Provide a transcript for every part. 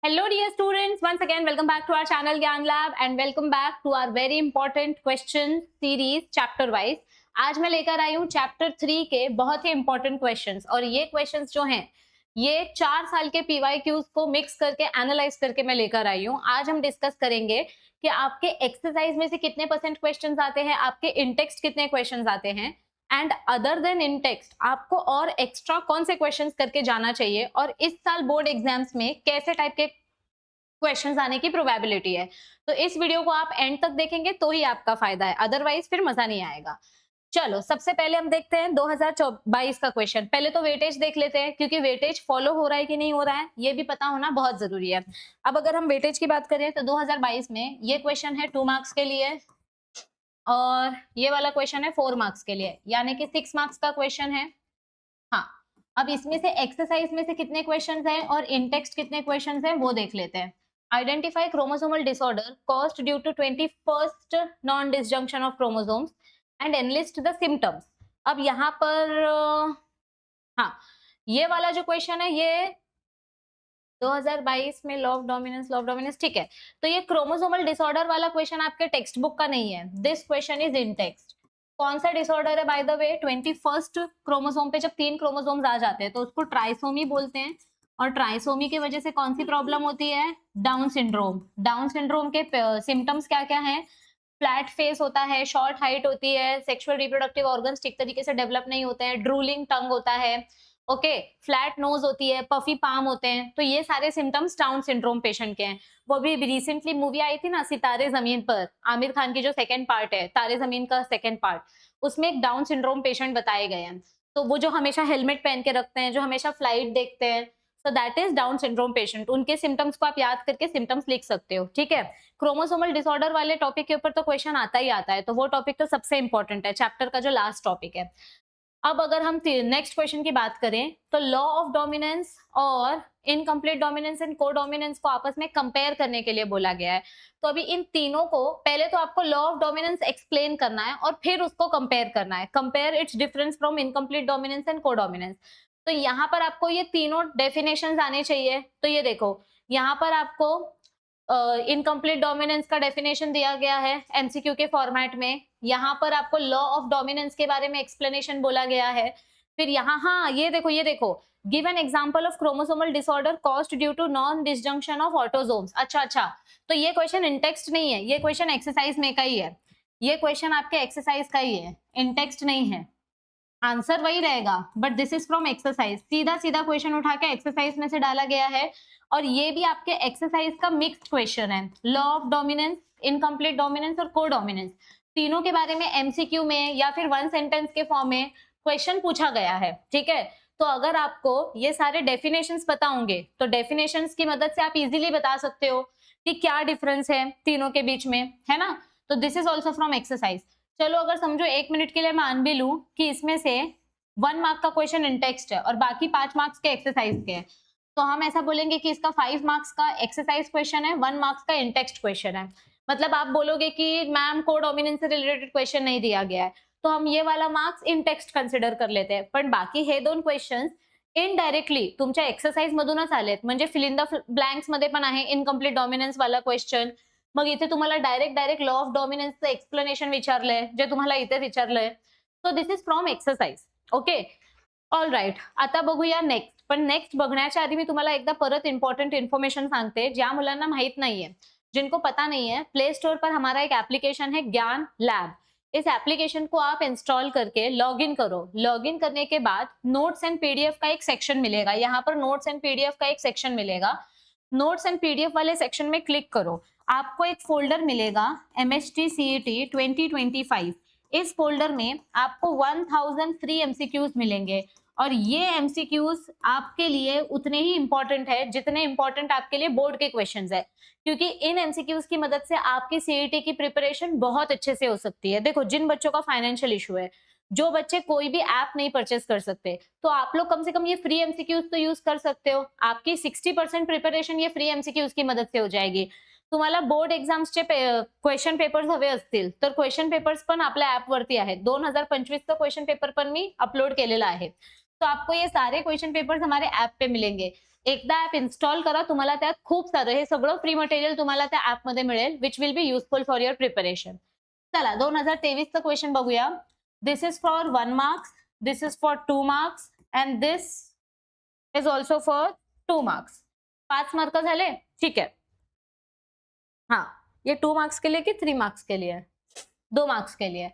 Hello dear students, once again welcome back to our channel Gyan Lab and welcome back to our very important question series chapter wise। आज मैं लेकर आई हूँ chapter 3 के बहुत ही important questions और ये questions जो हैं ये 4 साल के PYQs को मिक्स करके एनालाइज करके मैं लेकर आई हूँ। आज हम डिस्कस करेंगे कि आपके एक्सरसाइज में से कितने परसेंट क्वेश्चंस आते हैं, आपके इन टेक्स्ट कितने क्वेश्चंस आते हैं and other then in text आपको और एक्स्ट्रा कौन से क्वेश्चंस करके जाना चाहिए और इस साल बोर्ड एग्जाम्स में कैसे टाइप के क्वेश्चंस आने की प्रोबेबिलिटी है। तो इस वीडियो को आप एंड तक देखेंगे तो ही आपका फायदा है, अदरवाइज फिर मजा नहीं आएगा। चलो सबसे पहले हम देखते हैं 2022 का क्वेश्चन। पहले तो वेटेज देख लेते हैं क्योंकि वेटेज फॉलो हो रहा है कि नहीं हो रहा है ये भी पता होना बहुत जरूरी है। अब अगर हम वेटेज की बात करें तो 2022 में ये क्वेश्चन है 2 मार्क्स के लिए और ये वाला क्वेश्चन है 4 मार्क्स के लिए, यानी कि 6 मार्क्स का क्वेश्चन है। हाँ, अब इसमें से एक्सरसाइज में से कितने क्वेश्चंस हैं और इन टेक्स्ट कितने क्वेश्चंस हैं वो देख लेते हैं। Identify chromosomal disorder caused due to 21st non disjunction of chromosomes and enlist the symptoms. अब यहाँ पर हाँ, ये वाला जो क्वेश्चन है ये 2022 में लॉ ऑफ डोमिनेंस ठीक है। तो ये क्रोमोसोमल डिसऑर्डर वाला क्वेश्चन आपके टेक्स्ट बुक का नहीं है, this question is in text. कौन सा डिसऑर्डर है by the way? 21st chromosome पे जब 3 क्रोमोसोम्स आ जाते हैं तो उसको ट्राइसोमी बोलते हैं और ट्राइसोमी की वजह से कौन सी प्रॉब्लम होती है? Down syndrome. डाउन सिंड्रोम के सिम्टम्स क्या क्या हैं? फ्लैट फेस होता है, शॉर्ट हाइट होती है, सेक्सुअल रिप्रोडक्टिव ऑर्गन्स ठीक तरीके से डेवलप नहीं होते हैं, ड्रूलिंग टंग होता है, ओके, फ्लैट नोज होती है, पफी पाम होते हैं। तो ये सारे सिम्टम्स डाउन सिंड्रोम पेशेंट के हैं। वो भी रिसेंटली मूवी आई थी ना सितारे जमीन पर, आमिर खान की जो सेकंड पार्ट है तारे जमीन का सेकंड पार्ट, उसमें एक डाउन सिंड्रोम पेशेंट बताए गए हैं। तो वो जो हमेशा हेलमेट पहन के रखते हैं, जो हमेशा फ्लाइट देखते हैं, so that is down syndrome patient. उनके सिम्टम्स को आप याद करके सिम्टम्स लिख सकते हो, ठीक है। क्रोमोसोमल डिसऑर्डर वाले टॉपिक के ऊपर तो क्वेश्चन आता ही आता है, तो वो टॉपिक तो सबसे इंपॉर्टेंट है, चैप्टर का जो लास्ट टॉपिक है। अब अगर हम नेक्स्ट क्वेश्चन की बात करें तो लॉ ऑफ डोमिनेंस और इनकम्प्लीट डोमिनेंस एंड को डोमिनेंस को आपस में कंपेयर करने के लिए बोला गया है। तो अभी इन तीनों को पहले तो आपको लॉ ऑफ डोमिनेंस एक्सप्लेन करना है और फिर उसको कंपेयर करना है, compare it's difference from incomplete dominance and को डोमिनेंस। तो यहाँ पर आपको ये तीनों डेफिनेशंस आने चाहिए। तो ये देखो, यहाँ पर आपको इनकम्प्लीट डोमिनेंस का डेफिनेशन दिया गया है एमसीक्यू के फॉर्मेट में। यहाँ पर आपको लॉ ऑफ डोमिनेंस के बारे में एक्सप्लेनेशन बोला गया है। फिर यहाँ हाँ ये देखो give an example of chromosomal disorder caused due to non disjunction of autosomes. अच्छा, तो ये क्वेश्चन इन टेक्स्ट नहीं है, ये क्वेश्चन एक्सरसाइज में का ही है, ये क्वेश्चन आपके एक्सरसाइज का ही है, इन टेक्स्ट नहीं है। आंसर वही रहेगा but this is from exercise. सीधा सीधा क्वेश्चन उठा के एक्सरसाइज में से डाला गया है और ये भी आपके एक्सरसाइज का मिक्स्ड क्वेश्चन है। Law of dominance, incomplete dominance और को डोमिनेंस तीनों के बारे में एमसीक्यू में या फिर वन सेंटेंस के फॉर्म में क्वेश्चन पूछा गया है, ठीक है। तो अगर आपको ये सारे डेफिनेशंस पता होंगे तो डेफिनेशंस की मदद से आप इजीली बता सकते हो कि क्या डिफरेंस है तीनों के बीच में, है ना। तो this is also from exercise. चलो अगर समझो 1 मिनट के लिए मान भी लूं कि इसमें से 1 मार्क का क्वेश्चन इन टेक्स्ट है और बाकी 5 मार्क्स के एक्सरसाइज के हैं, तो हम ऐसा बोलेंगे कि इसका 5 मार्क्स का एक्सरसाइज क्वेश्चन है, 1 मार्क्स का इन टेक्स्ट क्वेश्चन है। मतलब आप बोलोगे कि मैम को डोमिनेंस से रिलेटेड क्वेश्चन नहीं दिया गया है, तो हम ये वाला मार्क्स इन टेक्स्ट कन्सिडर कर लेते हैं। पण बाकी हे 2 क्वेश्चन्स इनडायरेक्टली तुमच्या एक्सरसाइज मधूनच आलेत, म्हणजे फिल इन द ब्लँक्स मध्ये पण आहे इनकम्प्लीट डोमिनेंस वाला क्वेश्चन। मग इथे तुम्हाला डायरेक्ट लॉ ऑफ डोमिनेंसचं एक्सप्लेनेशन विचारलंय जे तुम्हाला इथे विचारलंय। So this is from exercise, okay all right. आता बघूया नेक्स्ट, पण नेक्स्ट बघण्याच्या आधी मी तुम्हाला एकदा परत इंपॉर्टंट इन्फॉर्मेशन सांगते ज्या मुलांना माहित नाहीये, जिनको पता नहीं है। प्ले स्टोर पर हमारा एक एप्लीकेशन है ज्ञान लैब। इस एप्लीकेशन को आप इंस्टॉल करके लॉग इन करो। लॉग इन करने के बाद नोट्स एंड पीडीएफ का एक सेक्शन मिलेगा, यहाँ पर नोट्स एंड पीडीएफ का एक सेक्शन मिलेगा। नोट्स एंड पीडीएफ वाले सेक्शन में क्लिक करो, आपको एक फोल्डर मिलेगा MHT CET 2025। इस फोल्डर में आपको 1000 फ्री एमसीक्यूज मिलेंगे और ये एमसीक्यूज आपके लिए उतने ही इंपॉर्टेंट है जितने इंपॉर्टेंट आपके लिए बोर्ड के क्वेश्चंस है, क्योंकि इन एमसीक्यूज की मदद से आपकी सीईटी की प्रिपरेशन बहुत अच्छे से हो सकती है। देखो, जिन बच्चों का फाइनेंशियल इशू है, जो बच्चे कोई भी ऐप नहीं परचेस कर सकते, तो आप लोग कम से कम ये फ्री एमसीक्यूज तो यूज कर सकते हो। आपकी 60% प्रिपरेशन ये फ्री एमसीक्यूज की मदद से हो जाएगी। तुम्हाला बोर्ड एक्झाम्सचे क्वेश्चन पेपर्स हवे असतील तर क्वेश्चन पेपर्स पण आपल्या ऍप वरती आहेत। 2025 चा क्वेश्चन पेपर पण मी अपलोड केलेला आहे। तो आपको ये सारे क्वेश्चन पेपर्स हमारे ऐप पे मिलेंगे। एकदा ऍप इन्स्टॉल करा, तुम्हाला त्यात खूप सारं हे सगळं फ्री मटेरियल तुम्हाला त्या ऍपमध्ये मिळेल, which will be useful for your preparation. चला 2023चं क्वेश्चन बघूया. This is for 1 marks, this is for 2 marks and this is also for 2 marks. 5 mark झाले, ठीक है. हाँ, ये 2 मार्क्स के लिए कि 3 मार्क्स के लिए? 2 मार्क्स के लिए.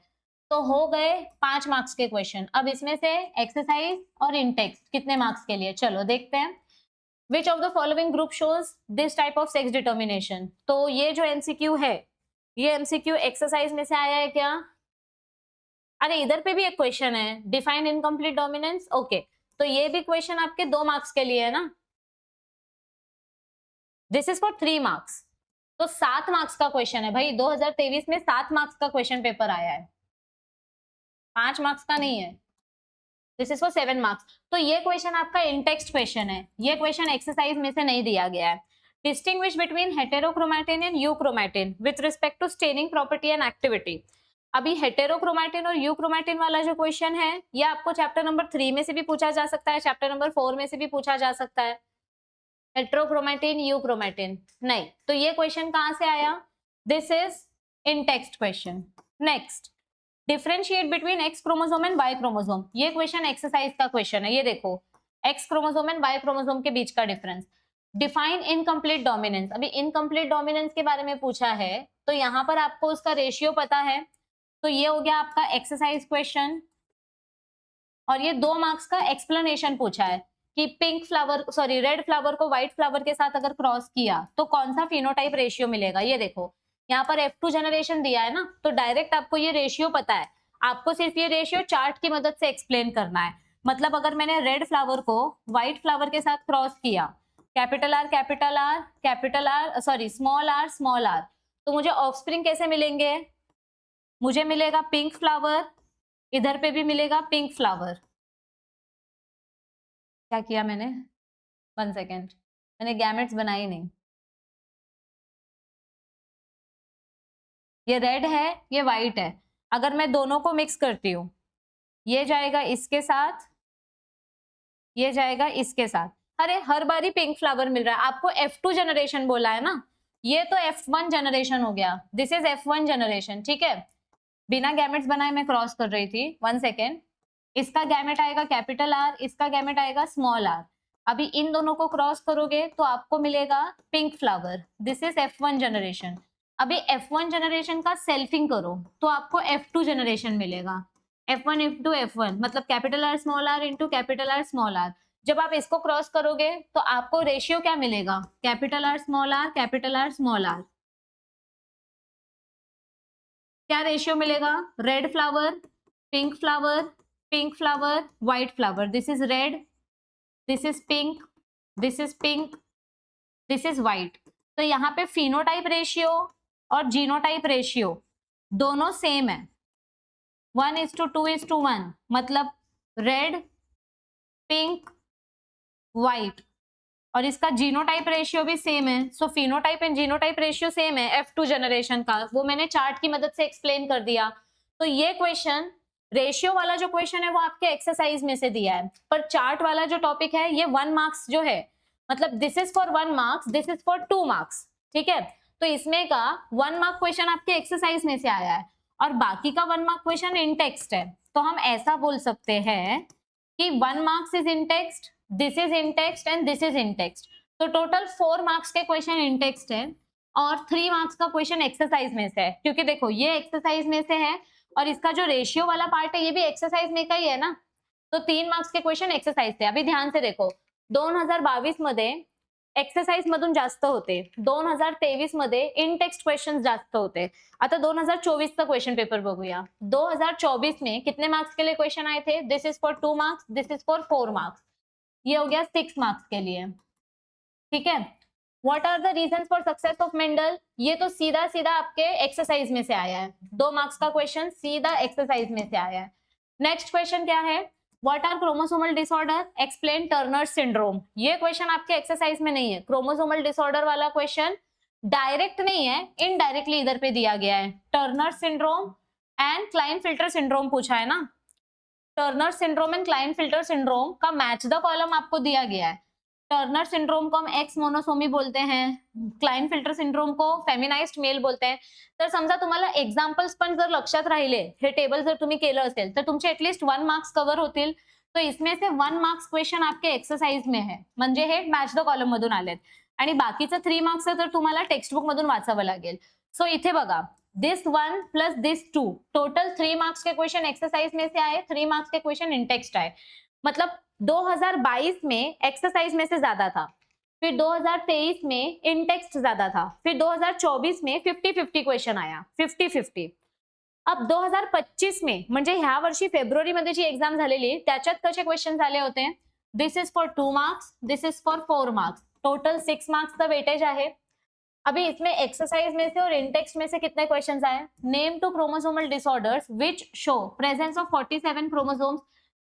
तो हो गए 5 मार्क्स के क्वेश्चन. अब इसमें से एक्सरसाइज और इन टेक्स्ट कितने मार्क्स के लिए, चलो देखते हैं. Which of the following group shows this type of sex determination. तो ये जो एमसीक्यू है, ये एमसीक्यू एक्सरसाइज में से आया है क्या? अरे इधर पे भी एक क्वेश्चन है, डिफाइन इनकम्प्लीट डोमिनेंस. ओके, तो ये भी क्वेश्चन आपके 2 मार्क्स के लिए है ना. This is for 3 marks. तो 7 मार्क्स का क्वेश्चन है भाई. 2023 में 7 मार्क्स का क्वेश्चन पेपर आया है, 5 मार्क्स का नहीं है. This is for 7 marks. तो ये क्वेश्चन आपका इनटेक्स्ट क्वेश्चन है, ये क्वेश्चन एक्सरसाइज में से नहीं दिया गया है. Distinguish between heterochromatin and euchromatin with respect to staining property and activity. अभी हेटेरोक्रोमैटिन और यूक्रोमैटिन वाला जो क्वेश्चन है, ये आपको चैप्टर नंबर 3 में से भी पूछा जा सकता है, चैप्टर नंबर 4 में से भी पूछा जा सकता है. हेटेरोक्रोमैटिन यूक्रोमैटिन नहीं. तो ये क्वेश्चन कहां से आया? This is in text question. Next, differentiate between X chromosome and Y chromosome. ये क्वेश्चन एक्सरसाइज का क्वेश्चन है. ये देखो, X chromosome and Y chromosome के बीच का डिफरेंस. Define incomplete dominance. अभी इनकम्प्लीट डोमिनेंस के बारे में पूछा है, तो यहां पर आपको उसका रेशियो पता है. तो ये हो गया आपका एक्सरसाइज क्वेश्चन. और ये 2 मार्क्स का एक्सप्लेनेशन पूछा है कि रेड फ्लावर को व्हाइट फ्लावर के साथ अगर क्रॉस किया तो कौन सा फिनोटाइप रेशियो मिलेगा. ये देखो, यहाँ पर F2 जनरेशन दिया है ना, तो डायरेक्ट आपको ये रेशियो पता है. आपको सिर्फ ये रेशियो चार्ट की मदद से एक्सप्लेन करना है. मतलब अगर मैंने रेड फ्लावर को व्हाइट फ्लावर के साथ क्रॉस किया, capital R capital R capital R small R, तो मुझे ऑफस्प्रिंग कैसे मिलेंगे? मुझे मिलेगा पिंक फ्लावर, इधर पे भी मिलेगा पिंक फ्लावर. क्या किया मैंने? 1 सेकेंड, मैंने गैमेट्स बनाई नहीं. ये रेड है, ये व्हाइट है. अगर मैं दोनों को मिक्स करती हूँ, ये जाएगा इसके साथ, ये जाएगा इसके साथ. अरे हर बारी पिंक फ्लावर मिल रहा है. आपको F2 जनरेशन बोला है ना, ये तो F1 जनरेशन हो गया. दिस इज F1 जनरेशन, ठीक है. बिना गैमेट्स बनाए मैं क्रॉस कर रही थी. 1 सेकेंड. इसका गैमेट आएगा कैपिटल आर, इसका गैमेट आएगा स्मॉल आर. अभी इन दोनों को क्रॉस करोगे तो आपको मिलेगा pink flower. This is F1 generation. अभी F1 जनरेशन का सेल्फिंग करो तो आपको F2 जनरेशन मिलेगा. F1 इंटू F1 मतलब capital R small R into capital R small R. जब आप इसको क्रॉस करोगे तो आपको रेशियो क्या मिलेगा? Capital R small R capital R small R. क्या रेशियो मिलेगा? Red flower, pink flower, pink flower, white flower. This is red, this is pink, this is pink, this is white. तो यहाँ पे फिनोटाइप रेशियो और genotype ratio दोनों same है. 1:2:1 मतलब red, pink, white. और इसका जीनोटाइप रेशियो भी सेम है. So phenotype and genotype ratio same है F2 जनरेशन का. वो मैंने चार्ट की मदद से एक्सप्लेन कर दिया. तो ये क्वेश्चन, रेशियो वाला जो क्वेश्चन है वो आपके एक्सरसाइज में से दिया है, पर चार्ट वाला जो टॉपिक है ये 1 मार्क्स जो है, मतलब this is for 1 marks, this is for 2 marks, ठीक है. तो इसमें का 1 मार्क क्वेश्चन आपके एक्सरसाइज में से आया है और बाकी का 1 मार्क क्वेश्चन इन टेक्स्ट है. तो हम ऐसा बोल सकते हैं कि 1 marks is in text, this is in text and this is in text. तो टोटल 4 मार्क्स के क्वेश्चन इन टेक्स्ट है और 3 मार्क्स का क्वेश्चन एक्सरसाइज में से है. क्योंकि देखो ये एक्सरसाइज में से है और इसका जो रेशियो वाला पार्ट है ये भी एक्सरसाइज में का ही है ना. तो 3 मार्क्स के क्वेश्चन एक्सरसाइज थे. अभी ध्यान से देखो, 2022 मध्ये एक्सरसाइज मधून जास्त होते, 2023 मध्ये इन टेक्स्ट क्वेश्चन जास्त होते. आता 2024 चा क्वेश्चन पेपर बघूया. 2024 में कितने मार्क्स के लिए क्वेश्चन आए थे? This is for 2 marks, this is for 4 marks. ये हो गया 6 मार्क्स के लिए, ठीक है. What are the reasons for success of Mendel? ये तो सीधा सीधा आपके एक्सरसाइज में से आया है. 2 मार्क्स का क्वेश्चन सीधा एक्सरसाइज में से आया है. नेक्स्ट क्वेश्चन क्या है? What are chromosomal disorder? Explain Turner syndrome. ये क्वेश्चन आपके एक्सरसाइज में नहीं है. क्रोमोसोमल डिसऑर्डर वाला क्वेश्चन डायरेक्ट नहीं है, इनडायरेक्टली इधर पे दिया गया है. Turner syndrome and Klinefelter syndrome पूछा है ना. Turner syndrome and Klinefelter syndrome का मैच द कॉलम आपको दिया गया है. टर्नर सिंड्रोम को हम एक्स मोनोसोमी बोलते हैं, क्लाइनफिल्टर सिंड्रोम को फेमिनाइज्ड मेल बोलते हैं. तर समजा तुम्हाला एक्झाम्पल्स पण जर लक्षात राहिले, हे टेबल जर तुम्ही केलं असेल तर तुमचे एटलीस्ट 1 मार्क्स कव्हर होतील. तो इसमें से 1 मार्क्स क्वेश्चन आपके एक्सरसाइज में है, म्हणजे हे मॅच द कॉलम मधून आलेत आणि बाकीचं 3 मार्क्स तर तुम्हाला टेक्स्ट बुक मधून वाचावं लागेल. सो इथे बघा, this 1 plus this 2, total 3 marks के क्वेश्चन एक्सरसाइज में से आए, 3 मार्क्स के क्वेश्चन इन टेक्स्ट आए. मतलब 2022 में एक्सरसाइज में से ज्यादा था, फिर 2023 में इन टेक्स्ट ज्यादा था, फिर 2024 में 50-50 क्वेश्चन आया, 50-50. अब 2025 में म्हणजे ह्या वर्षी फेब्रुवारी मध्ये जी एक्झाम झालेली त्याच्यात कसे क्वेश्चन झाले होते, this is for 2 marks, this is for 4 marks, total 6 marks का वेटेज आहे. अभी इसमें एक्सरसाइज में से और इंटेक्स्ट में से कितने क्वेश्चंस आए, name 2 chromosomal disorders which show presence of 47 chromosomes.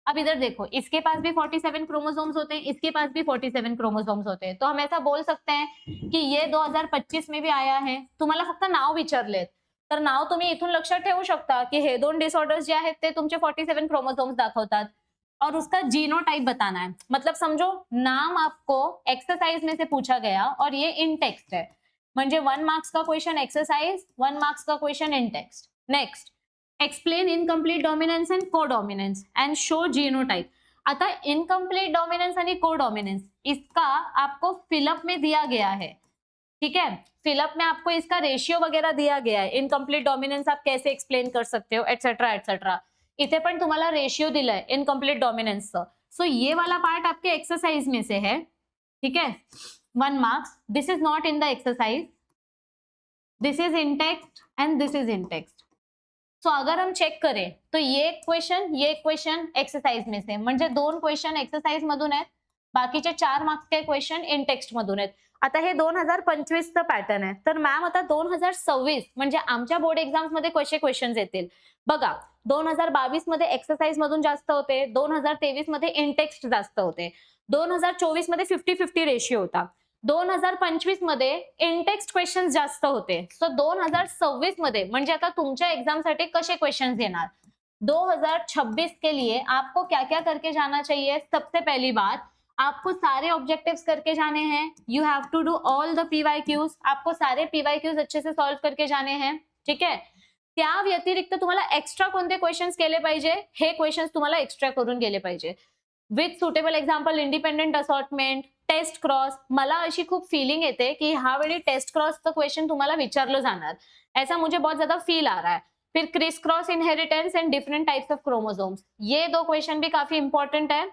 अब इधर देखो, इसके पास भी 47 क्रोमोसोम्स होते हैं, इसके पास भी 47 क्रोमोसोम्स होते हैं. तो हम ऐसा बोल सकते हैं की ये 2025 में भी आया है. तुम्हाला फक्त नाव विचारलेत तर नाव तुम्ही इथून लक्षात ठेवू शकता की हे 2 डिसऑर्डर्स जे आहेत ते तुमचे 47 क्रोमोसोम्स दाखवतात और उसका जीनोटाइप बताना है. मतलब समझो नाम आपको एक्सरसाइज में से पूछा गया और ये इन टेक्स्ट है, म्हणजे 1 मार्क्स का क्वेश्चन एक्सरसाइज, 1 मार्क्स का question in text. Next, explain incomplete dominance and codominance and show genotype. आता इनकम्प्लीट डॉमिनेंस आणि कोडॉमिनेंस इसका आपको फिलअप में दिया गया है, ठीक है. फिलअप में आपको इसका रेशियो वगैरह दिया गया है, इनकम्प्लीट डॉमिनेंस आप कैसे एक्सप्लेन कर सकते हो, एटसेट्रा एटसेट्रा. इथे पण तुम्हाला रेशियो दिलाय इनकम्प्लीट डॉमिनेंसचं. सो ये वाला पार्ट आपके एक्सरसाइज में से है, ठीक है. 1 marks, this is not in the exercise, this is in text and this is in text. So अगर हम चेक करें तो ये क्वेश्चन एक्सरसाइज में से, म्हणजे 2 क्वेश्चन एक्सरसाइज मधून आहेत, बाकीचे 4 मार्क्स के क्वेश्चन इन टेक्स्ट मधून आहेत. आता हे 2025 चं पॅटर्न आहे. तर मॅम आता 2026 म्हणजे आमच्या बोर्ड एक्झाम्स मध्ये कसे क्वेश्चन्स येतील बघा. 2022 मध्ये एक्सरसाइज मधून जास्त होते, 2023 मध्ये इन टेक्स्ट जास्त होते, 2024 मध्ये 50-50 रेशियो होता, 2025 मध्ये इन टेक्स्ट क्वेश्चन जास्त होते. सो 2026 मध्ये म्हणजे आता तुमच्या एक्झामसाठी कसे क्वेश्चंस येणार. 2026 के लिए आपको क्या क्या करके जाना चाहिए. सबसे पहली बात, आपको सारे ऑब्जेक्टिव्स करके जाने हैं. You have to do all the PYQs. आपको सारे पीवायक्यूज अच्छे से सॉल्व करके जाने हैं, ठीक है. त्या व्यतिरिक्त तुम्हाला एक्स्ट्रा कोणते क्वेश्चन्स केले पाहिजे, हे क्वेश्चन्स तुम्हाला एक्स्ट्रा करून गेले पाहिजे. With suitable example, independent assortment, test cross. मला अशी खूप फीलिंग येते की ह्यावेळी टेस्ट क्रॉसचं क्वेश्चन तुम्हाला विचारलं जाणार, ऐसा मुझे बहुत ज्यादा फील आ रहा है. फिर criss cross inheritance and different types of chromosomes, ये 2 क्वेश्चन भी काफी इंपॉर्टेंट है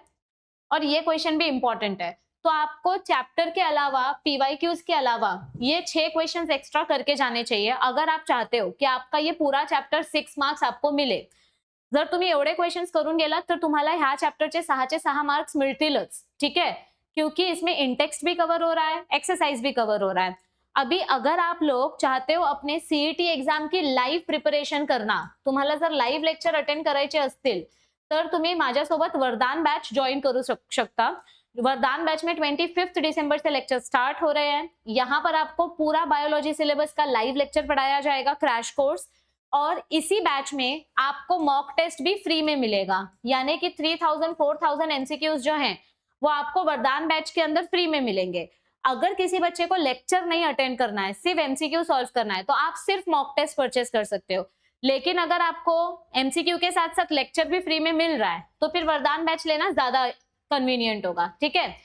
और ये क्वेश्चन भी इंपॉर्टेंट है. तो आपको चैप्टर के अलावा, पीवाईक्यूज के अलावा ये 6 क्वेश्चंस एक्स्ट्रा करके जाने चाहिए अगर आप चाहते हो कि आपका ये पूरा चैप्टर 6 मार्क्स आपको मिले. जर तुम्ही एवढे क्वेश्चंस करून गेलात तर तुम्हाला ह्या चैप्टरचे 6 मार्क्स मिळतीलच, ठीक है. क्योंकि इसमें इंटेक्स्ट भी कवर हो रहा है, एक्सरसाइज भी कवर हो रहा है. अभी अगर आप लोग चाहते हो अपने सीईटी एग्जाम की लाइव प्रिपरेशन करना, तुम्हाला जर लाइव लेक्चर अटेंड करायचे असतील तर तुम्ही माझ्यासोबत वरदान बैच ज्वाइन करू शकता. वरदान बैच में 25 दिसंबर से लेक्चर स्टार्ट हो रहे हैं. यहाँ पर आपको पूरा बायोलॉजी सिलेबस का लाइव लेक्चर पढ़ाया जाएगा, क्रैश कोर्स. और इसी बैच में आपको मॉक टेस्ट भी फ्री में मिलेगा, यानी कि 3000-4000 एमसीक्यूज जो हैं वो आपको वरदान बैच के अंदर फ्री में मिलेंगे. अगर किसी बच्चे को लेक्चर नहीं अटेंड करना है, सिर्फ एमसीक्यू सॉल्व करना है, तो आप सिर्फ मॉक टेस्ट परचेस कर सकते हो. लेकिन अगर आपको एमसीक्यू के साथ साथ लेक्चर भी फ्री में मिल रहा है तो फिर वरदान बैच लेना ज्यादा कन्वीनियंट होगा, ठीक है.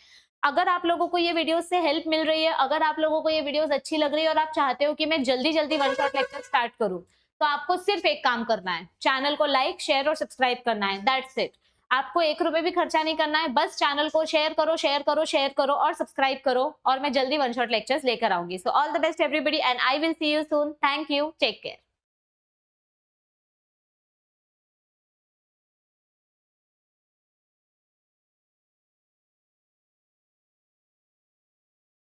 अगर आप लोगों को ये वीडियोस से हेल्प मिल रही है, अगर आप लोगों को ये वीडियोस अच्छी लग रही है और आप चाहते हो कि मैं जल्दी जल्दी वन शॉट लेक्चर स्टार्ट करूं, तो आपको सिर्फ एक काम करना है, चैनल को लाइक, शेयर और सब्सक्राइब करना है. That's it. आपको 1 रुपए भी खर्चा नहीं करना है, बस चैनल को शेयर करो, शेयर करो, शेयर करो और सब्सक्राइब करो और मैं जल्दी वन शॉट लेक्चर्स लेकर आऊंगी. So all the best everybody and I will see you soon. Thank you. Take care.